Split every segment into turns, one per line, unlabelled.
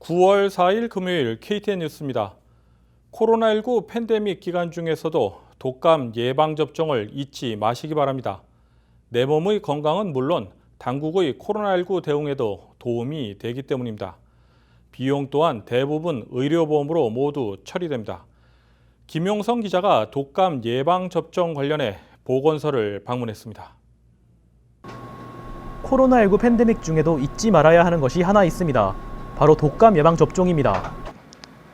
9월 4일 금요일 KTN 뉴스입니다. 코로나19 팬데믹 기간 중에서도 독감 예방접종을 잊지 마시기 바랍니다. 내 몸의 건강은 물론 당국의 코로나19 대응에도 도움이 되기 때문입니다. 비용 또한 대부분 의료보험으로 모두 처리됩니다. 김용성 기자가 독감 예방접종 관련해 보건소를 방문했습니다.
코로나19 팬데믹 중에도 잊지 말아야 하는 것이 하나 있습니다. 바로 독감 예방접종입니다.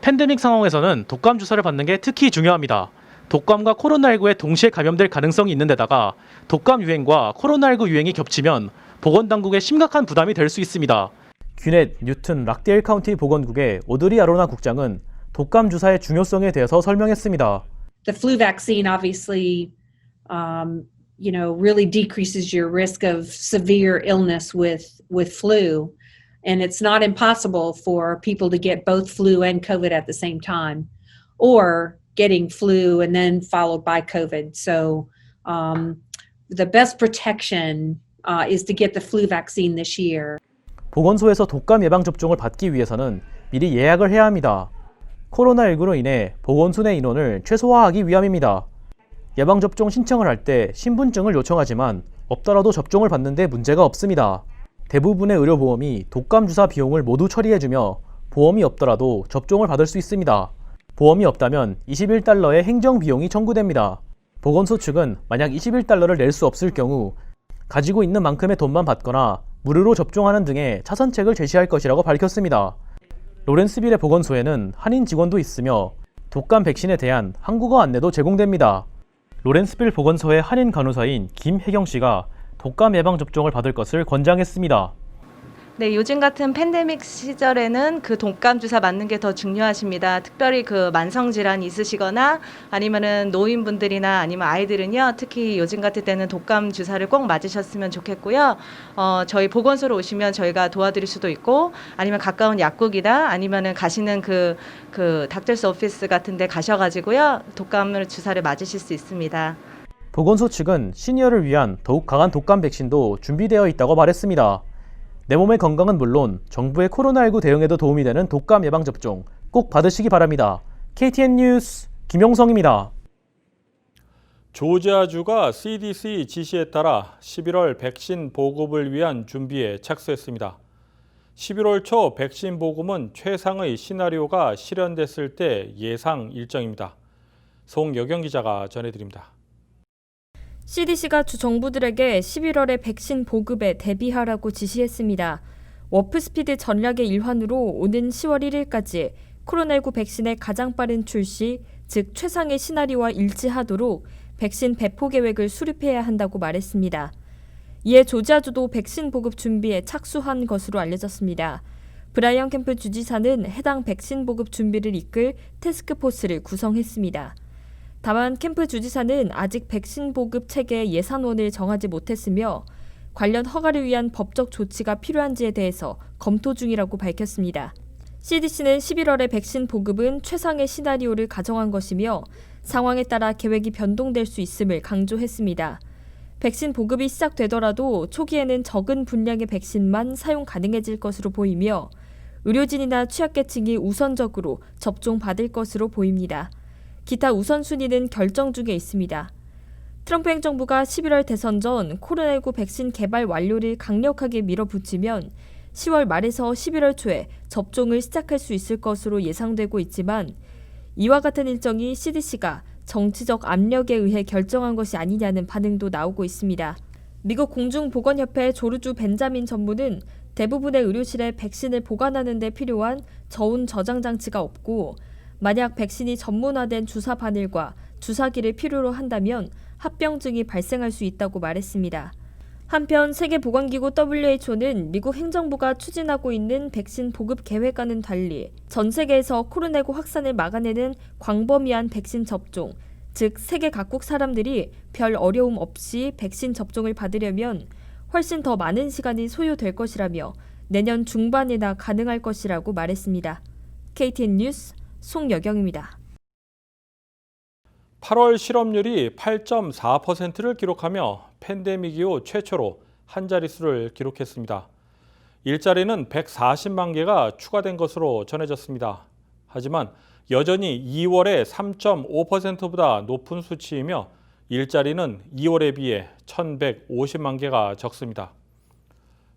팬데믹 상황에서는 독감 주사를 받는 게 특히 중요합니다. 독감과 코로나19에 동시에 감염될 가능성이 있는 데다가 독감 유행과 코로나19 유행이 겹치면 보건당국에 심각한 부담이 될 수 있습니다. 귀넷, 뉴튼, 락데일 카운티 보건국의 오드리 아로나 국장은 독감 주사의 중요성에 대해서 설명했습니다.
The flu vaccine obviously, really decreases your risk of severe illness with flu. And it's not impossible for people to get both flu and COVID at the same time, or getting flu and then followed by COVID. So the best protection is to get the flu vaccine this year.
보건소에서 독감 예방접종을 받기 위해서는 미리 예약을 해야 합니다. 코로나19로 인해 보건소 내 인원을 최소화하기 위함입니다. 예방접종 신청을 할 때 신분증을 요청하지만 없더라도 접종을 받는데 문제가 없습니다. 대부분의 의료보험이 독감 주사 비용을 모두 처리해주며 보험이 없더라도 접종을 받을 수 있습니다. 보험이 없다면 21달러의 행정비용이 청구됩니다. 보건소 측은 만약 21달러를 낼 수 없을 경우 가지고 있는 만큼의 돈만 받거나 무료로 접종하는 등의 차선책을 제시할 것이라고 밝혔습니다. 로렌스빌의 보건소에는 한인 직원도 있으며 독감 백신에 대한 한국어 안내도 제공됩니다. 로렌스빌 보건소의 한인 간호사인 김혜경 씨가 독감 예방접종을 받을 것을 권장했습니다.
네, 요즘 같은 팬데믹 시절에는 그 독감 주사 맞는 게 더 중요하십니다. 특별히 그 만성 질환이 있으시거나 아니면은 노인분들이나 아니면 아이들은요, 특히 요즘 같을 때는 독감 주사를 꼭 맞으셨으면 좋겠고요. 저희 보건소로 오시면 저희가 도와드릴 수도 있고, 아니면 가까운 약국이나 아니면은 가시는 그 닥터스 오피스 같은 데 가셔가지고요, 독감 주사를 맞으실 수 있습니다.
보건소 측은 시니어를 위한 더욱 강한 독감 백신도 준비되어 있다고 말했습니다. 내 몸의 건강은 물론 정부의 코로나19 대응에도 도움이 되는 독감 예방접종 꼭 받으시기 바랍니다. KTN 뉴스 김용성입니다.
조지아주가 CDC 지시에 따라 11월 백신 보급을 위한 준비에 착수했습니다. 11월 초 백신 보급은 최상의 시나리오가 실현됐을 때 예상 일정입니다. 송여경 기자가 전해드립니다.
CDC가 주 정부들에게 11월에 백신 보급에 대비하라고 지시했습니다. 워프스피드 전략의 일환으로 오는 10월 1일까지 코로나19 백신의 가장 빠른 출시, 즉 최상의 시나리오와 일치하도록 백신 배포 계획을 수립해야 한다고 말했습니다. 이에 조지아주도 백신 보급 준비에 착수한 것으로 알려졌습니다. 브라이언 캠프 주지사는 해당 백신 보급 준비를 이끌 태스크포스를 구성했습니다. 다만 캠프 주지사는 아직 백신 보급 체계 예산원을 정하지 못했으며 관련 허가를 위한 법적 조치가 필요한지에 대해서 검토 중이라고 밝혔습니다. CDC는 11월에 백신 보급은 최상의 시나리오를 가정한 것이며 상황에 따라 계획이 변동될 수 있음을 강조했습니다. 백신 보급이 시작되더라도 초기에는 적은 분량의 백신만 사용 가능해질 것으로 보이며 의료진이나 취약계층이 우선적으로 접종받을 것으로 보입니다. 기타 우선순위는 결정 중에 있습니다. 트럼프 행정부가 11월 대선 전 코로나19 백신 개발 완료를 강력하게 밀어붙이면 10월 말에서 11월 초에 접종을 시작할 수 있을 것으로 예상되고 있지만 이와 같은 일정이 CDC가 정치적 압력에 의해 결정한 것이 아니냐는 반응도 나오고 있습니다. 미국 공중보건협회 조르주 벤자민 전무는 대부분의 의료실에 백신을 보관하는 데 필요한 저온 저장 장치가 없고 만약 백신이 전문화된 주사 바늘과 주사기를 필요로 한다면 합병증이 발생할 수 있다고 말했습니다. 한편 세계보건기구 WHO는 미국 행정부가 추진하고 있는 백신 보급 계획과는 달리 전 세계에서 코로나19 확산을 막아내는 광범위한 백신 접종, 즉 세계 각국 사람들이 별 어려움 없이 백신 접종을 받으려면 훨씬 더 많은 시간이 소요될 것이라며 내년 중반에나 가능할 것이라고 말했습니다. KTN 뉴스 송여경입니다.
8월 실업률이 8.4%를 기록하며 팬데믹 이후 최초로 한 자릿수를 기록했습니다. 일자리는 140만 개가 추가된 것으로 전해졌습니다. 하지만 여전히 2월의 3.5%보다 높은 수치이며 일자리는 2월에 비해 1,150만 개가 적습니다.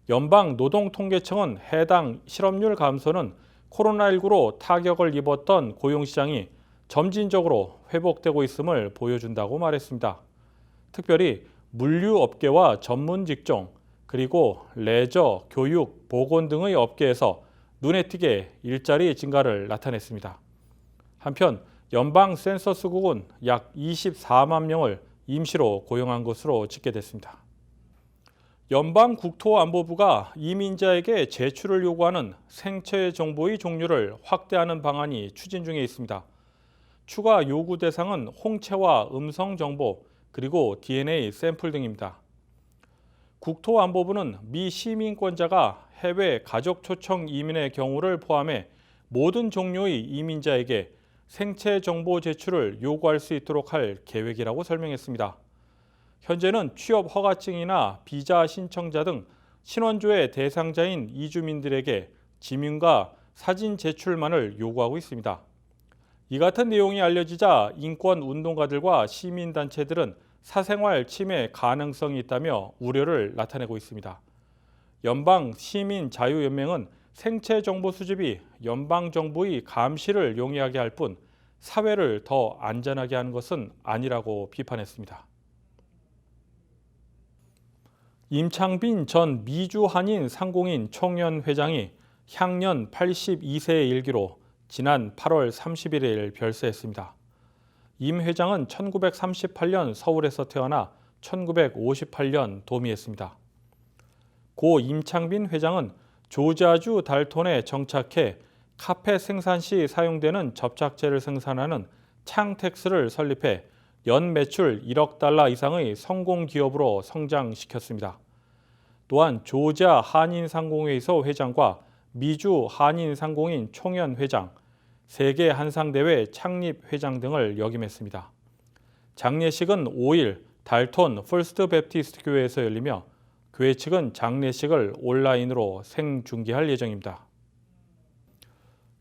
연방노동통계청은 해당 실업률 감소는 코로나19로 타격을 입었던 고용시장이 점진적으로 회복되고 있음을 보여준다고 말했습니다. 특별히 물류업계와 전문 직종, 그리고 레저, 교육, 보건 등의 업계에서 눈에 띄게 일자리 증가를 나타냈습니다. 한편 연방 센서스국은 약 24만 명을 임시로 고용한 것으로 집계됐습니다. 연방국토안보부가 이민자에게 제출을 요구하는 생체 정보의 종류를 확대하는 방안이 추진 중에 있습니다. 추가 요구 대상은 홍채와 음성 정보, 그리고 DNA 샘플 등입니다. 국토안보부는 미 시민권자가 해외 가족 초청 이민의 경우를 포함해 모든 종류의 이민자에게 생체 정보 제출을 요구할 수 있도록 할 계획이라고 설명했습니다. 현재는 취업 허가증이나 비자 신청자 등 신원조회 대상자인 이주민들에게 지명과 사진 제출만을 요구하고 있습니다. 이 같은 내용이 알려지자 인권 운동가들과 시민단체들은 사생활 침해 가능성이 있다며 우려를 나타내고 있습니다. 연방 시민자유연맹은 생체 정보 수집이 연방 정부의 감시를 용이하게 할 뿐 사회를 더 안전하게 하는 것은 아니라고 비판했습니다. 임창빈 전 미주 한인 상공인 총연 회장이 향년 82세의 일기로 지난 8월 31일 별세했습니다. 임 회장은 1938년 서울에서 태어나 1958년 도미했습니다. 고 임창빈 회장은 조지아주 달톤에 정착해 카페 생산 시 사용되는 접착제를 생산하는 창텍스를 설립해 연 매출 1억 달러 이상의 성공 기업으로 성장시켰습니다. 또한 조지아 한인상공회의소 회장과 미주 한인상공인 총연 회장, 세계 한상대회 창립 회장 등을 역임했습니다. 장례식은 5일 달톤 퍼스트 베프티스트 교회에서 열리며 교회 측은 장례식을 온라인으로 생중계할 예정입니다.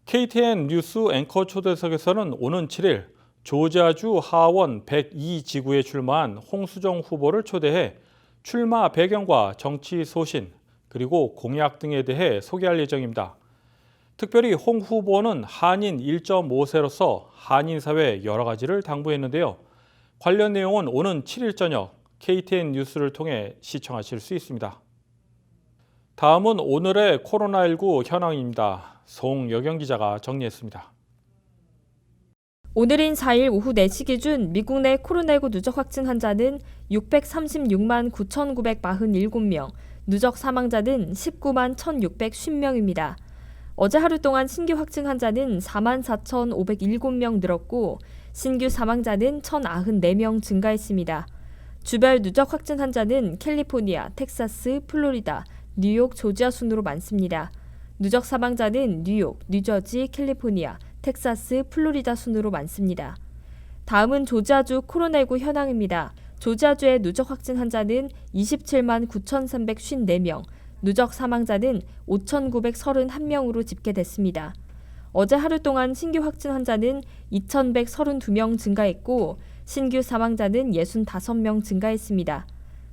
KTN 뉴스 앵커 초대석에서는 오는 7일 조지아주 하원 102지구에 출마한 홍수정 후보를 초대해 출마 배경과 정치 소신, 그리고 공약 등에 대해 소개할 예정입니다. 특별히 홍 후보는 한인 1.5세로서 한인 사회 여러 가지를 당부했는데요. 관련 내용은 오는 7일 저녁 KTN 뉴스를 통해 시청하실 수 있습니다. 다음은 오늘의 코로나19 현황입니다. 송여경 기자가 정리했습니다.
오늘인 4일 오후 4시 기준 미국 내 코로나19 누적 확진 환자는 636만 9,947명, 누적 사망자는 19만 1,650명입니다. 어제 하루 동안 신규 확진 환자는 4만 4,507명 늘었고 신규 사망자는 1,094명 증가했습니다. 주별 누적 확진 환자는 캘리포니아, 텍사스, 플로리다, 뉴욕, 조지아 순으로 많습니다. 누적 사망자는 뉴욕, 뉴저지, 캘리포니아, 텍사스, 플로리다 순으로 많습니다. 다음은 조지아주 코로나19 현황입니다. 조지아주의 누적 확진 환자는 27만 9,354명, 누적 사망자는 5,931명으로 집계됐습니다. 어제 하루 동안 신규 확진 환자는 2,132명 증가했고 신규 사망자는 65명 증가했습니다.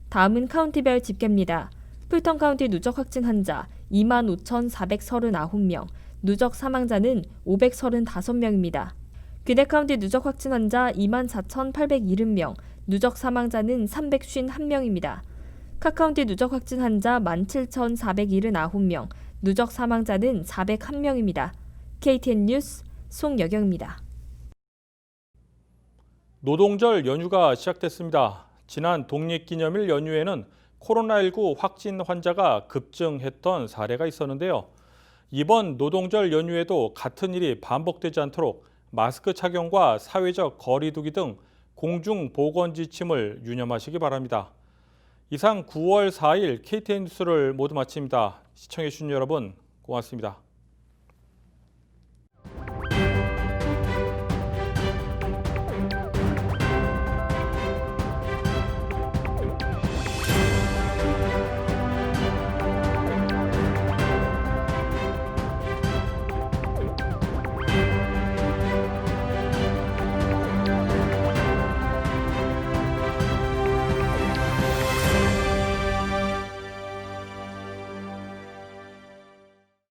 다음은 카운티별 집계입니다. 풀턴 카운티 누적 확진 환자 25,439명, 누적 사망자는 535명입니다. 귀내 카운티 누적 확진 환자 24,870명, 누적 사망자는 351명입니다. 카카운티 누적 확진 환자 17,479명, 누적 사망자는 401명입니다. KTN 뉴스 송여경입니다.
노동절 연휴가 시작됐습니다. 지난 독립기념일 연휴에는 코로나19 확진 환자가 급증했던 사례가 있었는데요. 이번 노동절 연휴에도 같은 일이 반복되지 않도록 마스크 착용과 사회적 거리 두기 등 공중보건 지침을 유념하시기 바랍니다. 이상 9월 4일 KTN 뉴스를 모두 마칩니다. 시청해주신 여러분 고맙습니다.